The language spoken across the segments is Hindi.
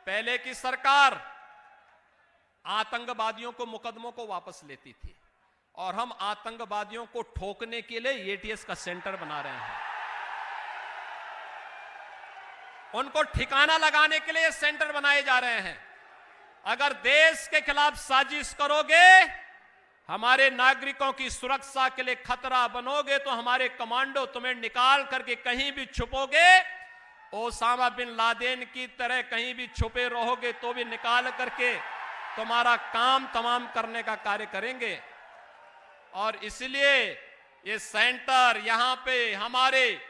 पहले की सरकार आतंकवादियों को मुकदमों को वापस लेती थी और हम आतंकवादियों को ठोकने के लिए एटीएस का सेंटर बना रहे हैं। उनको ठिकाना लगाने के लिए सेंटर बनाए जा रहे हैं। अगर देश के खिलाफ साजिश करोगे, हमारे नागरिकों की सुरक्षा के लिए खतरा बनोगे, तो हमारे कमांडो तुम्हें निकाल करके कहीं भी छुपोगे, ओसामा बिन लादेन की तरह कहीं भी छुपे रहोगे तो भी निकाल करके तुम्हारा काम तमाम करने का कार्य करेंगे। और इसलिए ये सेंटर, यहां पे हमारे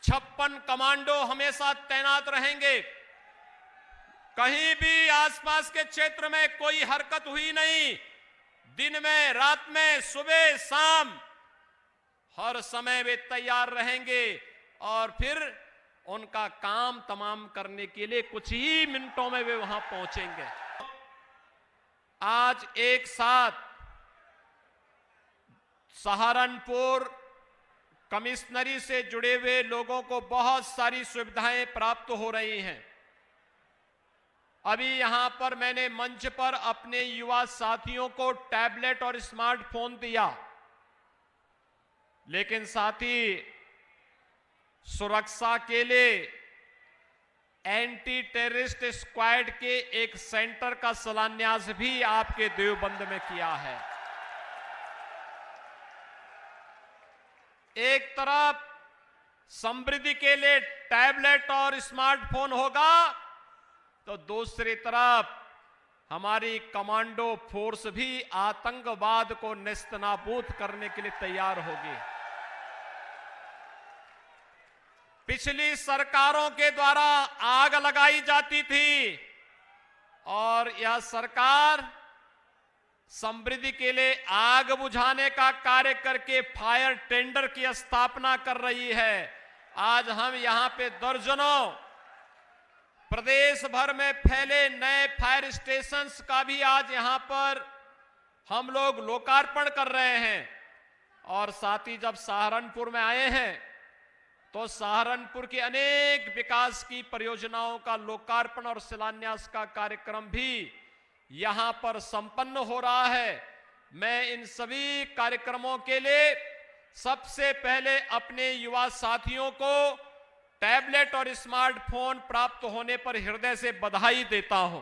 56 कमांडो हमेशा तैनात रहेंगे। कहीं भी आसपास के क्षेत्र में कोई हरकत हुई नहीं, दिन में, रात में, सुबह शाम, हर समय वे तैयार रहेंगे और फिर उनका काम तमाम करने के लिए कुछ ही मिनटों में वे वहां पहुंचेंगे। आज एक साथ सहारनपुर कमिश्नरी से जुड़े हुए लोगों को बहुत सारी सुविधाएं प्राप्त हो रही हैं। अभी यहां पर मैंने मंच पर अपने युवा साथियों को टैबलेट और स्मार्टफोन दिया, लेकिन साथ ही सुरक्षा के लिए एंटी टेररिस्ट स्क्वाड के एक सेंटर का शिलान्यास भी आपके देवबंद में किया है। एक तरफ समृद्धि के लिए टैबलेट और स्मार्टफोन होगा, तो दूसरी तरफ हमारी कमांडो फोर्स भी आतंकवाद को नेस्तनाबूद करने के लिए तैयार होगी। पिछली सरकारों के द्वारा आग लगाई जाती थी और यह सरकार समृद्धि के लिए आग बुझाने का कार्य करके फायर टेंडर की स्थापना कर रही है। आज हम यहां पे दर्जनों प्रदेश भर में फैले नए फायर स्टेशंस का भी आज यहां पर हम लोग लोकार्पण कर रहे हैं। और साथ ही जब सहारनपुर में आए हैं तो सहारनपुर की अनेक विकास की परियोजनाओं का लोकार्पण और शिलान्यास का कार्यक्रम भी यहां पर संपन्न हो रहा है। मैं इन सभी कार्यक्रमों के लिए सबसे पहले अपने युवा साथियों को टैबलेट और स्मार्टफोन प्राप्त होने पर हृदय से बधाई देता हूं।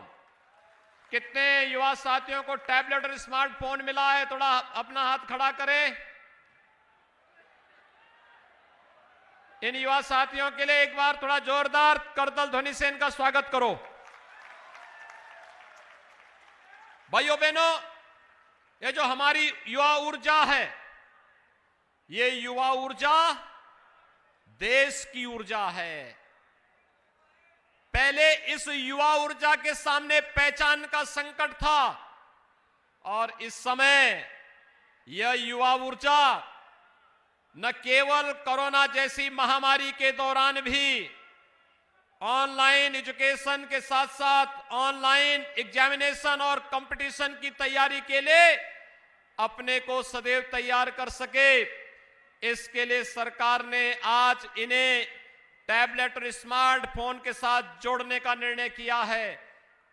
कितने युवा साथियों को टैबलेट और स्मार्टफोन मिला है? थोड़ा अपना हाथ खड़ा करें। इन युवा साथियों के लिए एक बार थोड़ा जोरदार करतल ध्वनि से इनका स्वागत करो। भाइयों बहनों, ये जो हमारी युवा ऊर्जा है, ये युवा ऊर्जा देश की ऊर्जा है। पहले इस युवा ऊर्जा के सामने पहचान का संकट था और इस समय यह युवा ऊर्जा न केवल कोरोना जैसी महामारी के दौरान भी ऑनलाइन एजुकेशन के साथ साथ ऑनलाइन एग्जामिनेशन और कंपटीशन की तैयारी के लिए अपने को सदैव तैयार कर सके, इसके लिए सरकार ने आज इन्हें टैबलेट और स्मार्टफोन के साथ जोड़ने का निर्णय किया है।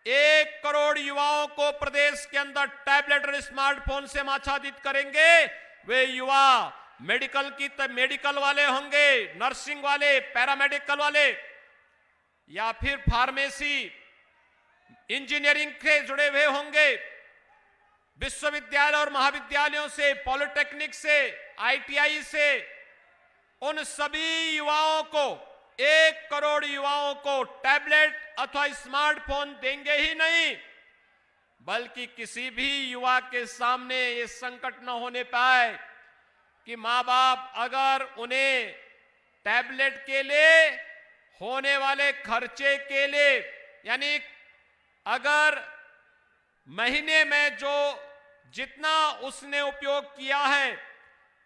1 करोड़ युवाओं को प्रदेश के अंदर टैबलेट और स्मार्टफोन से हम आच्छादित करेंगे। वे युवा मेडिकल वाले होंगे, नर्सिंग वाले, पैरामेडिकल वाले या फिर फार्मेसी, इंजीनियरिंग से जुड़े हुए होंगे, विश्वविद्यालय और महाविद्यालयों से, पॉलिटेक्निक से, आईटीआई से, उन सभी युवाओं को 1 करोड़ युवाओं को टैबलेट अथवा स्मार्टफोन देंगे ही नहीं, बल्कि किसी भी युवा के सामने ये संकट न होने पाए कि मां बाप अगर उन्हें टैबलेट के लिए होने वाले खर्चे के लिए, यानी अगर महीने में जो जितना उसने उपयोग किया है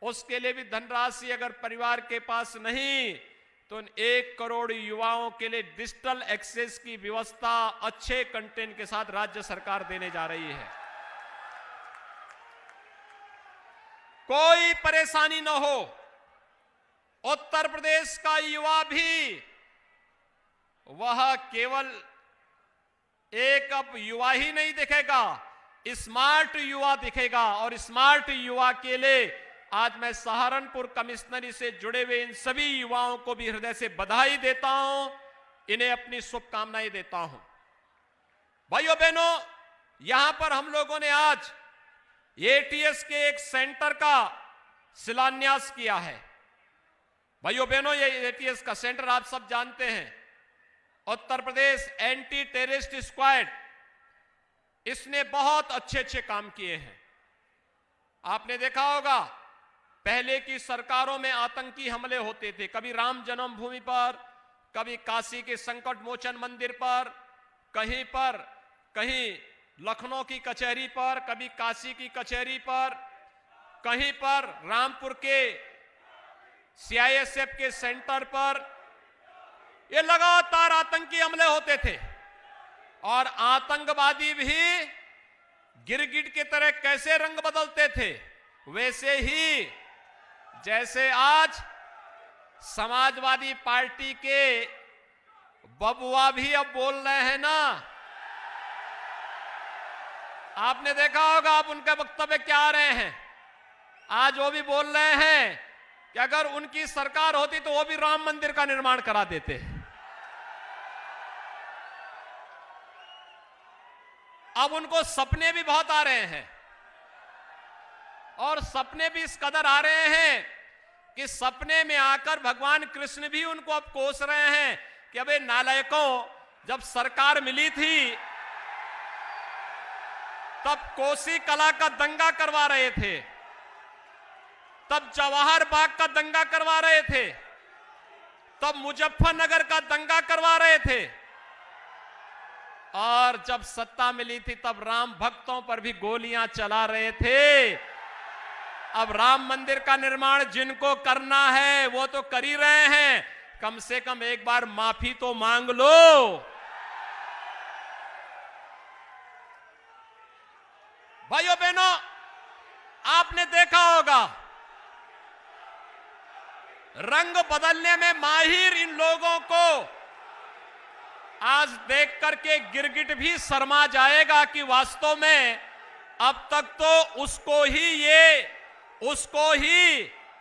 उसके लिए भी धनराशि अगर परिवार के पास नहीं, तो 1 करोड़ युवाओं के लिए डिजिटल एक्सेस की व्यवस्था अच्छे कंटेंट के साथ राज्य सरकार देने जा रही है। कोई परेशानी न हो। उत्तर प्रदेश का युवा भी वह केवल एक अब युवा ही नहीं दिखेगा, स्मार्ट युवा दिखेगा। और स्मार्ट युवा के लिए आज मैं सहारनपुर कमिश्नरी से जुड़े हुए इन सभी युवाओं को भी हृदय से बधाई देता हूं, इन्हें अपनी शुभकामनाएं देता हूं। भाइयों बहनों, यहां पर हम लोगों ने आज एटीएस के एक सेंटर का शिलान्यास किया है। भाइयों बहनों, ये एटीएस का सेंटर आप सब जानते हैं, Uttar Pradesh anti terrorist squad, इसने बहुत अच्छे काम किए हैं। आपने देखा होगा पहले की सरकारों में आतंकी हमले होते थे, कभी राम जन्मभूमि पर, कभी काशी के संकट मोचन मंदिर पर, कहीं लखनऊ की कचहरी पर, कभी काशी की कचहरी पर, कहीं पर रामपुर के सीआईएसएफ के सेंटर पर। ये लगातार आतंकी हमले होते थे और आतंकवादी भी गिरगिट की तरह कैसे रंग बदलते थे, वैसे ही जैसे आज समाजवादी पार्टी के बबुआ भी अब बोल रहे हैं ना। आपने देखा होगा, आप उनके वक्तव्य क्या आ रहे हैं। आज वो भी बोल रहे हैं कि अगर उनकी सरकार होती तो वो भी राम मंदिर का निर्माण करा देते। अब उनको सपने भी बहुत आ रहे हैं और सपने भी इस कदर आ रहे हैं कि सपने में आकर भगवान कृष्ण भी उनको अब कोस रहे हैं कि अबे नालायकों, जब सरकार मिली थी तब कोसी कला का दंगा करवा रहे थे, तब जवाहर बाग का दंगा करवा रहे थे, तब मुजफ्फरनगर का दंगा करवा रहे थे, और जब सत्ता मिली थी तब राम भक्तों पर भी गोलियां चला रहे थे। अब राम मंदिर का निर्माण जिनको करना है वो तो कर ही रहे हैं, कम से कम एक बार माफी तो मांग लो। भाइयों बहनों, आपने देखा होगा रंग बदलने में माहिर इन लोगों को आज देख करके गिरगिट भी शर्मा जाएगा कि वास्तव में अब तक तो उसको ही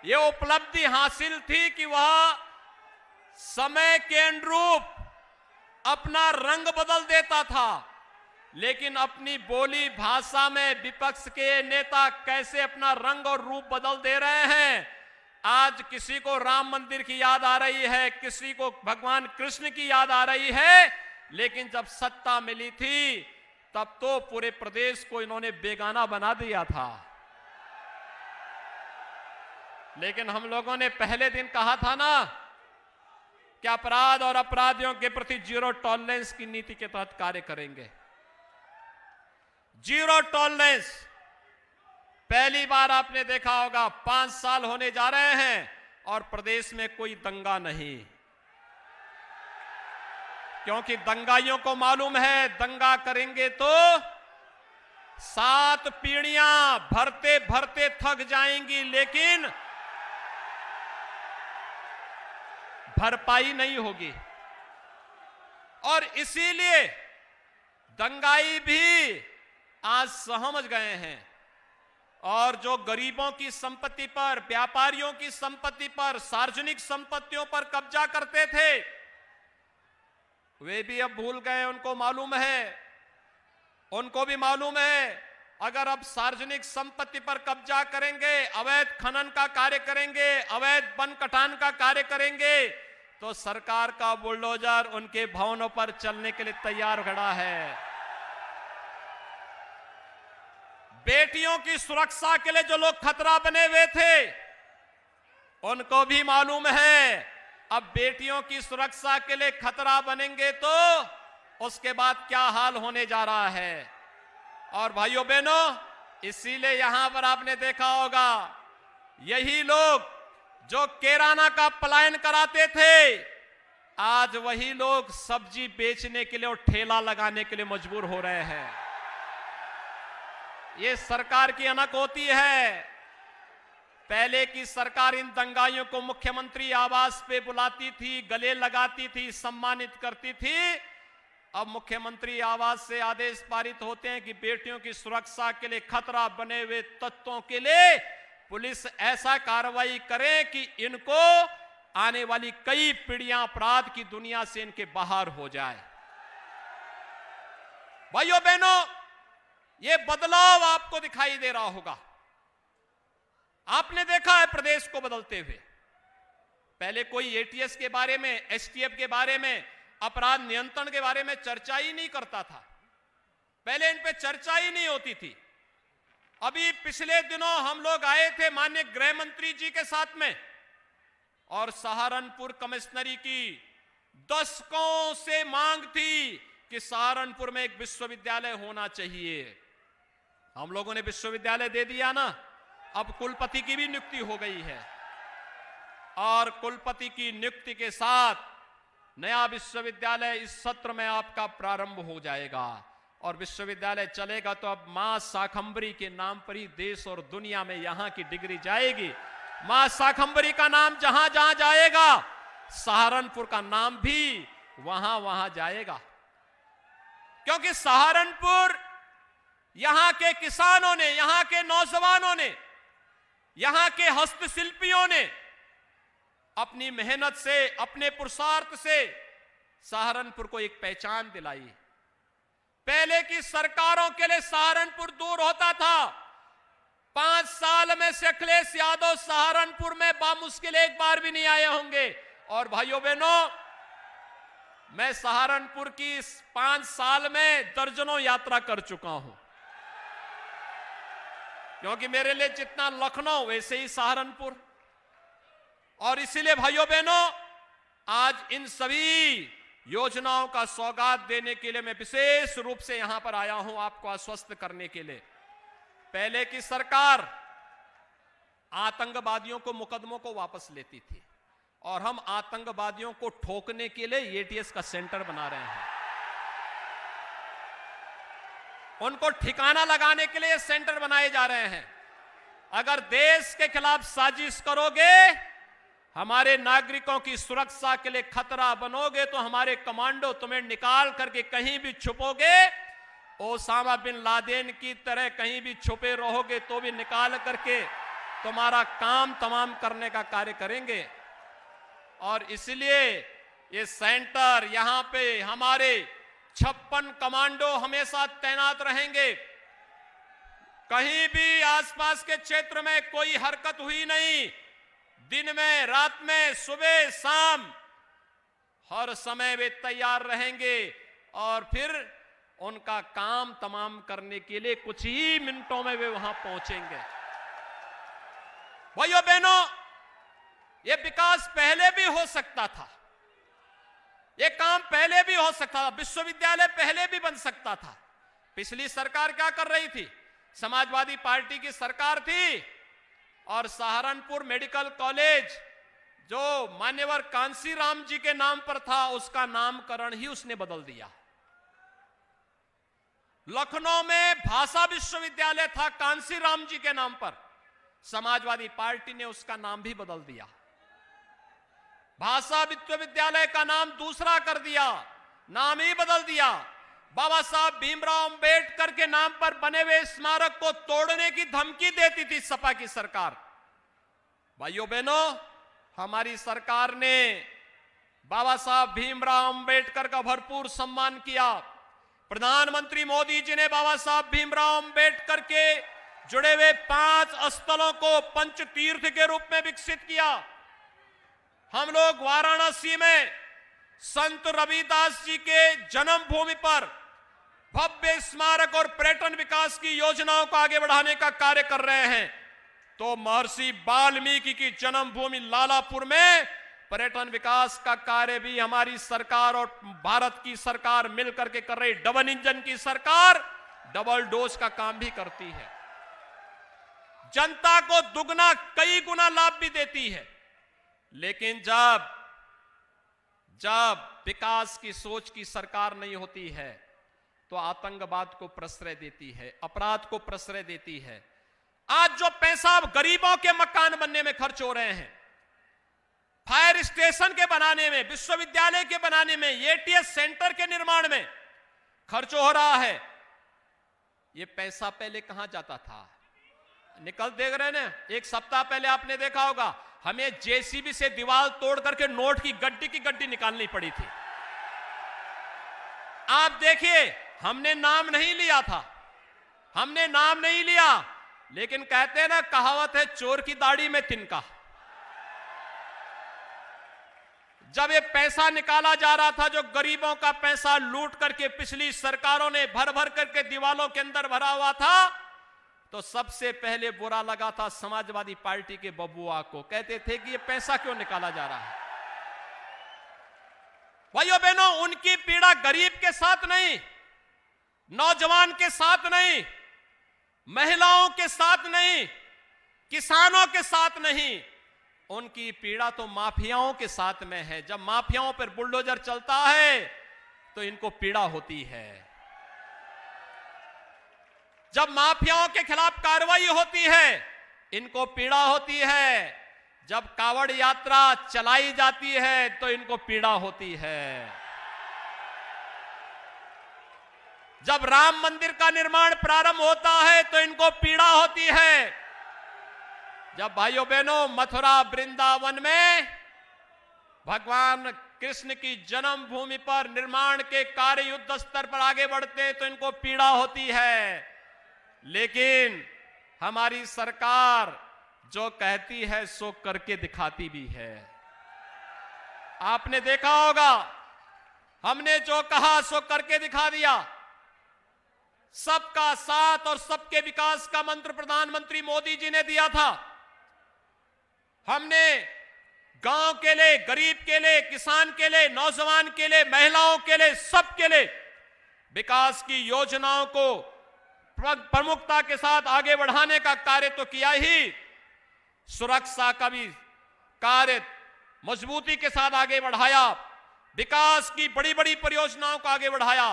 ये उपलब्धि हासिल थी कि वह समय के अनुरूप अपना रंग बदल देता था, लेकिन अपनी बोली भाषा में विपक्ष के नेता कैसे अपना रंग और रूप बदल दे रहे हैं। आज किसी को राम मंदिर की याद आ रही है, किसी को भगवान कृष्ण की याद आ रही है, लेकिन जब सत्ता मिली थी तब तो पूरे प्रदेश को इन्होंने बेगाना बना दिया था। लेकिन हम लोगों ने पहले दिन कहा था ना कि अपराध और अपराधियों के प्रति जीरो टॉलरेंस की नीति के तहत कार्य करेंगे। जीरो टॉलरेंस पहली बार आपने देखा होगा 5 साल होने जा रहे हैं और प्रदेश में कोई दंगा नहीं, क्योंकि दंगाइयों को मालूम है दंगा करेंगे तो 7 पीढ़ियां भरते भरते थक जाएंगी, लेकिन भरपाई नहीं होगी। और इसीलिए दंगाई भी आज समझ गए हैं, और जो गरीबों की संपत्ति पर, व्यापारियों की संपत्ति पर, सार्वजनिक संपत्तियों पर कब्जा करते थे, वे भी अब भूल गए। उनको मालूम है अगर अब सार्वजनिक संपत्ति पर कब्जा करेंगे, अवैध खनन का कार्य करेंगे, अवैध वन कटान का कार्य करेंगे, तो सरकार का बुलडोजर उनके भवनों पर चलने के लिए तैयार खड़ा है। बेटियों की सुरक्षा के लिए जो लोग खतरा बने हुए थे, उनको भी मालूम है अब बेटियों की सुरक्षा के लिए खतरा बनेंगे तो उसके बाद क्या हाल होने जा रहा है। और भाइयों बहनों, इसीलिए यहां पर आपने देखा होगा यही लोग जो कैराना का पलायन कराते थे, आज वही लोग सब्जी बेचने के लिए और ठेला लगाने के लिए मजबूर हो रहे हैं। ये सरकार की अनक होती है। पहले की सरकार इन दंगाइयों को मुख्यमंत्री आवास पे बुलाती थी, गले लगाती थी, सम्मानित करती थी, अब मुख्यमंत्री आवास से आदेश पारित होते हैं कि बेटियों की सुरक्षा के लिए खतरा बने हुए तत्वों के लिए पुलिस ऐसा कार्रवाई करे कि इनको आने वाली कई पीढ़ियां अपराध की दुनिया से इनके बाहर हो जाए। भाइयों बहनों, ये बदलाव आपको दिखाई दे रहा होगा। आपने देखा है प्रदेश को बदलते हुए। पहले कोई एटीएस के बारे में, एसटीएफ के बारे में, अपराध नियंत्रण के बारे में चर्चा ही नहीं करता था। पहले इन पे चर्चा ही नहीं होती थी। अभी पिछले दिनों हम लोग आए थे माननीय गृह मंत्री जी के साथ में, और सहारनपुर कमिश्नरी की दशकों से मांग थी कि सहारनपुर में एक विश्वविद्यालय होना चाहिए। हम लोगों ने विश्वविद्यालय दे दिया ना, अब कुलपति की भी नियुक्ति हो गई है, और कुलपति की नियुक्ति के साथ नया विश्वविद्यालय इस सत्र में आपका प्रारंभ हो जाएगा। और विश्वविद्यालय चलेगा तो अब मां शाकंभरी के नाम पर ही देश और दुनिया में यहां की डिग्री जाएगी। मां शाकंभरी का नाम जहां जहां जाएगा, सहारनपुर का नाम भी वहां वहां जाएगा। क्योंकि सहारनपुर यहां के किसानों ने, यहां के नौजवानों ने, यहां के हस्तशिल्पियों ने अपनी मेहनत से, अपने पुरुषार्थ से सहारनपुर को एक पहचान दिलाई। पहले की सरकारों के लिए सहारनपुर दूर होता था। 5 साल में से अखिलेश यादव सहारनपुर में बामुश्किल एक बार भी नहीं आए होंगे। और भाइयों बहनों, मैं सहारनपुर की इस 5 साल में दर्जनों यात्रा कर चुका हूं, क्योंकि मेरे लिए जितना लखनऊ वैसे ही सहारनपुर। और इसीलिए भाइयों बहनों, आज इन सभी योजनाओं का सौगात देने के लिए मैं विशेष रूप से यहां पर आया हूं, आपको आश्वस्त करने के लिए। पहले की सरकार आतंकवादियों को, मुकदमों को वापस लेती थी, और हम आतंकवादियों को ठोकने के लिए एटीएस का सेंटर बना रहे हैं। उनको ठिकाना लगाने के लिए सेंटर बनाए जा रहे हैं। अगर देश के खिलाफ साजिश करोगे, हमारे नागरिकों की सुरक्षा के लिए खतरा बनोगे, तो हमारे कमांडो तुम्हें निकाल करके कहीं भी छुपोगे, ओसामा बिन लादेन की तरह कहीं भी छुपे रहोगे तो भी निकाल करके तुम्हारा काम तमाम करने का कार्य करेंगे। और इसलिए ये सेंटर, यहां पे हमारे 56 कमांडो हमेशा तैनात रहेंगे। कहीं भी आसपास के क्षेत्र में कोई हरकत हुई नहीं, दिन में, रात में, सुबह शाम, हर समय वे तैयार रहेंगे, और फिर उनका काम तमाम करने के लिए कुछ ही मिनटों में वे वहां पहुंचेंगे। भाइयों बहनों, ये विकास पहले भी हो सकता था, ये काम पहले भी हो सकता था, विश्वविद्यालय पहले भी बन सकता था। पिछली सरकार क्या कर रही थी? समाजवादी पार्टी की सरकार थी, और सहारनपुर मेडिकल कॉलेज जो मान्यवर कांसीराम जी के नाम पर था, उसका नामकरण ही उसने बदल दिया। लखनऊ में भाषा विश्वविद्यालय था कांसीराम जी के नाम पर, समाजवादी पार्टी ने उसका नाम भी बदल दिया। भाषा विश्वविद्यालय का नाम दूसरा कर दिया, नाम ही बदल दिया। बाबा साहब भीमराव अंबेडकर के नाम पर बने हुए स्मारक को तोड़ने की धमकी देती थी सपा की सरकार। भाइयों बहनों, हमारी सरकार ने बाबा साहब भीमराव अंबेडकर का भरपूर सम्मान किया। प्रधानमंत्री मोदी जी ने बाबा साहब भीमराव अंबेडकर के जुड़े हुए 5 स्थलों को पंच तीर्थ के रूप में विकसित किया। हम लोग वाराणसी में संत रविदास जी के जन्मभूमि पर भव्य स्मारक और पर्यटन विकास की योजनाओं को आगे बढ़ाने का कार्य कर रहे हैं। तो महर्षि वाल्मीकि की जन्मभूमि लालापुर में पर्यटन विकास का कार्य भी हमारी सरकार और भारत की सरकार मिलकर के कर रही। डबल इंजन की सरकार डबल डोज का काम भी करती है, जनता को दुगना कई गुना लाभ भी देती है। लेकिन जब विकास की सोच की सरकार नहीं होती है, तो आतंकवाद को प्रश्रय देती है, अपराध को प्रश्रय देती है। आज जो पैसा गरीबों के मकान बनने में खर्च हो रहे हैं, फायर स्टेशन के बनाने में, विश्वविद्यालय के बनाने में, एटीएस सेंटर के निर्माण में, खर्च हो रहा है। ये पैसा पहले कहां जाता था? निकल देख रहे ना, एक सप्ताह पहले आपने देखा होगा हमें जेसीबी से दीवार तोड़ करके नोट की गड्डी निकालनी पड़ी थी। आप देखिए, हमने नाम नहीं लिया था, हमने नाम नहीं लिया, लेकिन कहते हैं ना, कहावत है चोर की दाढ़ी में तिनका। जब ये पैसा निकाला जा रहा था, जो गरीबों का पैसा लूट करके पिछली सरकारों ने भर भर करके दीवालों के अंदर भरा हुआ था, तो सबसे पहले बुरा लगा था समाजवादी पार्टी के बबुआ को। कहते थे कि ये पैसा क्यों निकाला जा रहा है। भाइयों बहनों, उनकी पीड़ा गरीब के साथ नहीं, नौजवान के साथ नहीं, महिलाओं के साथ नहीं, किसानों के साथ नहीं, उनकी पीड़ा तो माफियाओं के साथ में है। जब माफियाओं पर बुलडोजर चलता है तो इनको पीड़ा होती है। जब माफियाओं के खिलाफ कार्रवाई होती है इनको पीड़ा होती है। जब कावड़ यात्रा चलाई जाती है तो इनको पीड़ा होती है। जब राम मंदिर का निर्माण प्रारंभ होता है तो इनको पीड़ा होती है। जब भाइयों बहनों मथुरा वृंदावन में भगवान कृष्ण की जन्मभूमि पर निर्माण के कार्य युद्ध स्तर पर आगे बढ़ते हैं तो इनको पीड़ा होती है। लेकिन हमारी सरकार जो कहती है सो करके दिखाती भी है। आपने देखा होगा, हमने जो कहा सो करके दिखा दिया। सबका साथ और सबके विकास का मंत्र प्रधानमंत्री मोदी जी ने दिया था। हमने गांव के लिए, गरीब के लिए, किसान के लिए, नौजवान के लिए, महिलाओं के लिए, सबके लिए विकास की योजनाओं को प्रमुखता के साथ आगे बढ़ाने का कार्य तो किया ही, सुरक्षा का भी कार्य मजबूती के साथ आगे बढ़ाया, विकास की बड़ी बड़ी परियोजनाओं को आगे बढ़ाया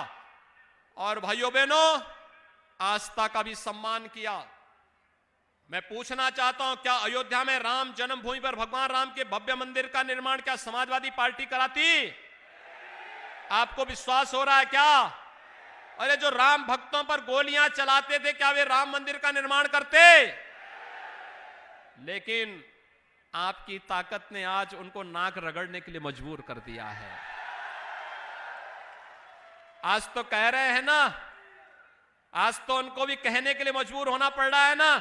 और भाइयों बहनों आस्था का भी सम्मान किया। मैं पूछना चाहता हूं, क्या अयोध्या में राम जन्मभूमि पर भगवान राम के भव्य मंदिर का निर्माण क्या समाजवादी पार्टी कराती? आपको विश्वास हो रहा है क्या? अरे जो राम भक्तों पर गोलियां चलाते थे, क्या वे राम मंदिर का निर्माण करते? लेकिन आपकी ताकत ने आज उनको नाक रगड़ने के लिए मजबूर कर दिया है। आज तो कह रहे हैं ना, आज तो उनको भी कहने के लिए मजबूर होना पड़ रहा है ना।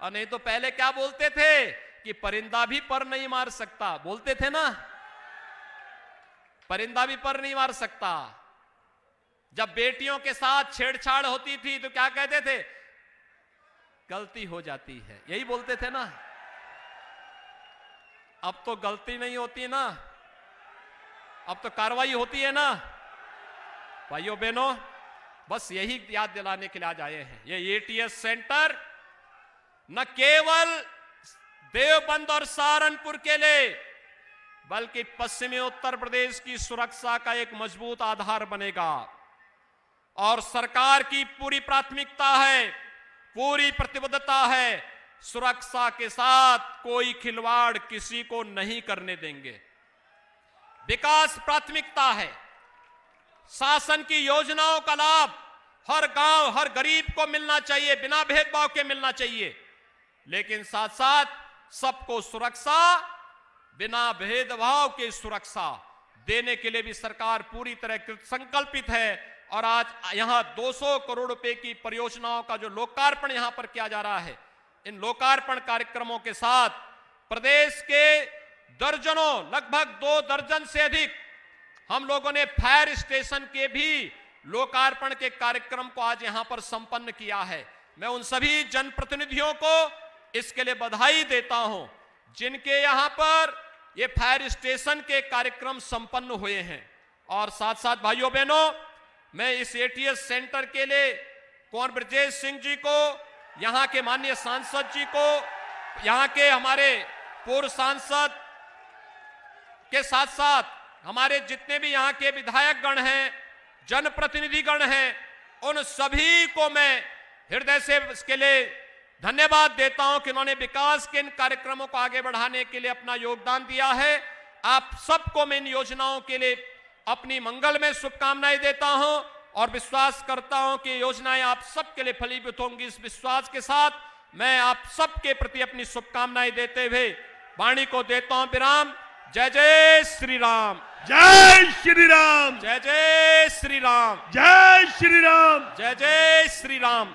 और नहीं तो पहले क्या बोलते थे कि परिंदा भी पर नहीं मार सकता, बोलते थे ना, परिंदा भी पर नहीं मार सकता। जब बेटियों के साथ छेड़छाड़ होती थी तो क्या कहते थे? गलती हो जाती है, यही बोलते थे ना। अब तो गलती नहीं होती ना, अब तो कार्रवाई होती है ना। भाइयों बहनों, बस यही याद दिलाने के लिए आज आए हैं। ये एटीएस सेंटर न केवल देवबंद और सहारनपुर के लिए बल्कि पश्चिमी उत्तर प्रदेश की सुरक्षा का एक मजबूत आधार बनेगा। और सरकार की पूरी प्राथमिकता है, पूरी प्रतिबद्धता है, सुरक्षा के साथ कोई खिलवाड़ किसी को नहीं करने देंगे। विकास प्राथमिकता है, शासन की योजनाओं का लाभ हर गांव, हर गरीब को मिलना चाहिए, बिना भेदभाव के मिलना चाहिए। लेकिन साथ साथ सबको सुरक्षा, बिना भेदभाव के सुरक्षा देने के लिए भी सरकार पूरी तरह संकल्पित है। और आज यहां 200 करोड़ रुपए की परियोजनाओं का जो लोकार्पण यहां पर किया जा रहा है, इन लोकार्पण कार्यक्रमों के साथ प्रदेश के दर्जनों, लगभग 2 दर्जन से अधिक हम लोगों ने फायर स्टेशन के भी लोकार्पण के कार्यक्रम को आज यहां पर संपन्न किया है। मैं उन सभी जनप्रतिनिधियों को इसके लिए बधाई देता हूं जिनके यहां पर ये फायर स्टेशन के कार्यक्रम संपन्न हुए हैं। और साथ साथ भाइयों बहनों, मैं इस एटीएस सेंटर के लिए कुंवर ब्रजेश सिंह जी को, यहां के माननीय सांसद जी को, यहां के हमारे पूर्व सांसद के साथ साथ हमारे जितने भी यहां के विधायक गण हैं, जनप्रतिनिधि गण हैं, उन सभी को मैं हृदय से इसके लिए धन्यवाद देता हूं कि उन्होंने विकास के इन कार्यक्रमों को आगे बढ़ाने के लिए अपना योगदान दिया है। आप सबको मैं इन योजनाओं के लिए अपनी मंगल में शुभकामनाएं देता हूं। और विश्वास करता हूं कि योजनाएं आप सबके लिए फलीभूत होंगी। इस विश्वास के साथ मैं आप सबके प्रति अपनी शुभकामनाएं देते हुए वाणी को देता हूं विराम। जय जय श्री राम। जय श्री राम। जय जय श्री राम। जय श्री राम। जय जय श्री राम।